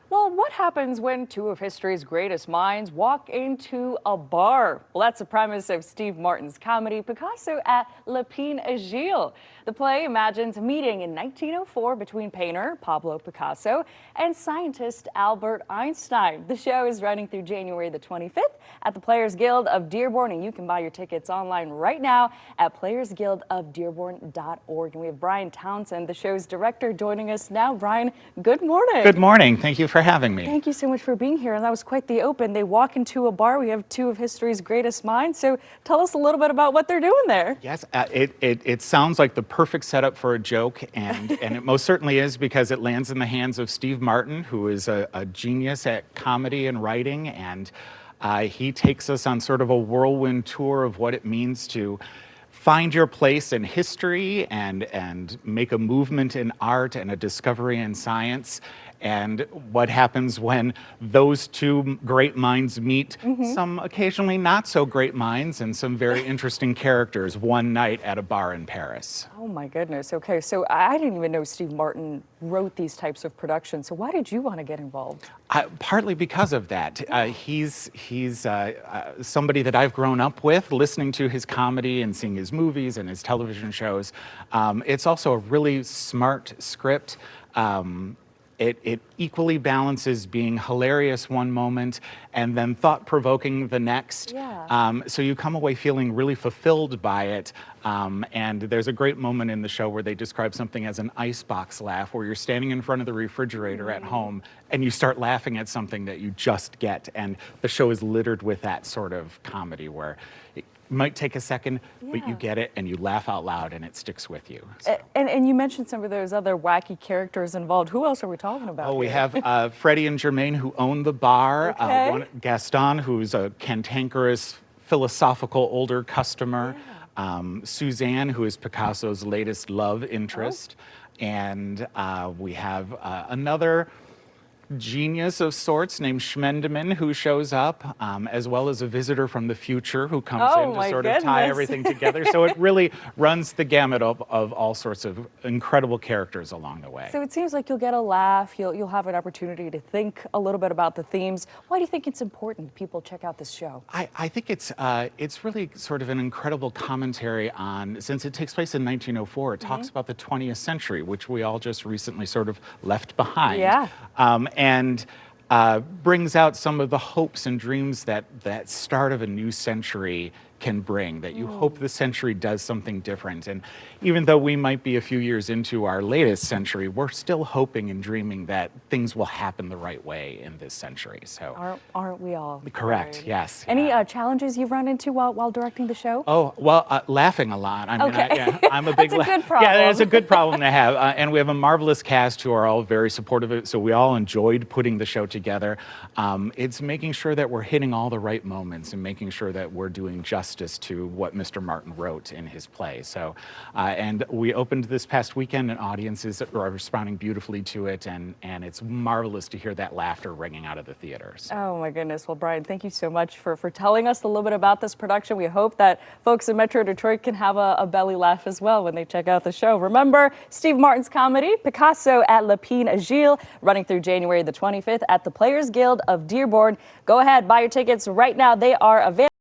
Well, what happens when two of history's greatest minds walk into a bar? Well, that's the premise of Steve Martin's comedy Picasso at Lapin, Agile. The play imagines a meeting in 1904 between painter Pablo Picasso and scientist Albert Einstein. The show is running through January the 25th at the Players Guild of Dearborn, and you can buy your tickets online right now at playersguildofdearborn.org. And we have Brian Townsend, the show's director, joining us now. Brian, good morning. Good morning. Thank you for having me. Thank you so much for being here. And that was quite the open. They walk into a bar. We have two of history's greatest minds. So tell us a little bit about what they're doing there. Yes, it sounds like the perfect setup for a joke, and it most certainly is, because it lands in the hands of Steve Martin, who is a genius at comedy and writing, and he takes us on sort of a whirlwind tour of what it means to find your place in history and make a movement in art and a discovery in science, and what happens when those two great minds meet some occasionally not so great minds and some very interesting characters one night at a bar in Paris. Oh my goodness. Okay, so I didn't even know Steve Martin wrote these types of productions. So why did you want to get involved? Partly because of that. He's somebody that I've grown up with, listening to his comedy and seeing his movies and his television shows. It's also a really smart script. It equally balances being hilarious one moment and then thought-provoking the next. Yeah. So you come away feeling really fulfilled by it. And there's a great moment in the show where they describe something as an icebox laugh, where you're standing in front of the refrigerator at home and you start laughing at something that you just get. And the show is littered with that sort of comedy where it might take a second, but you get it and you laugh out loud and it sticks with you. So. And you mentioned some of those other wacky characters involved. Who else are we talking about? Oh, we here? have Freddie and Germaine, who own the bar. Okay. Gaston, who's a cantankerous, philosophical older customer. Suzanne, who is Picasso's latest love interest. And we have another genius of sorts named Schmendeman, who shows up, as well as a visitor from the future who comes in to sort of tie everything together. So it really runs the gamut of all sorts of incredible characters along the way. So it seems like you'll get a laugh, you'll have an opportunity to think a little bit about the themes. Why do you think it's important people check out this show? I think it's really sort of an incredible commentary on, since it takes place in 1904, it talks about the 20th century, which we all just recently sort of left behind. Yeah. And brings out some of the hopes and dreams that start of a new century can bring, that you hope the century does something different. And even though we might be a few years into our latest century, we're still hoping and dreaming that things will happen the right way in this century. So aren't we all? Correct, right? yes. Any challenges you've run into while directing the show? Oh, well, laughing a lot. I mean, I'm a big... That's a good problem. Yeah, it's a good problem to have. And we have a marvelous cast who are all very supportive of it, so we all enjoyed putting the show together. It's making sure that we're hitting all the right moments and making sure that we're doing justice to what Mr. Martin wrote in his play. So, and we opened this past weekend, and audiences are responding beautifully to it, and it's marvelous to hear that laughter ringing out of the theaters. Oh my goodness. Well, Brian, thank you so much for telling us a little bit about this production. We hope that folks in Metro Detroit can have a belly laugh as well when they check out the show. Remember, Steve Martin's comedy, Picasso at Lapin, Agile, running through January the 25th at the Players Guild of Dearborn. Go ahead, buy your tickets right now. They are available.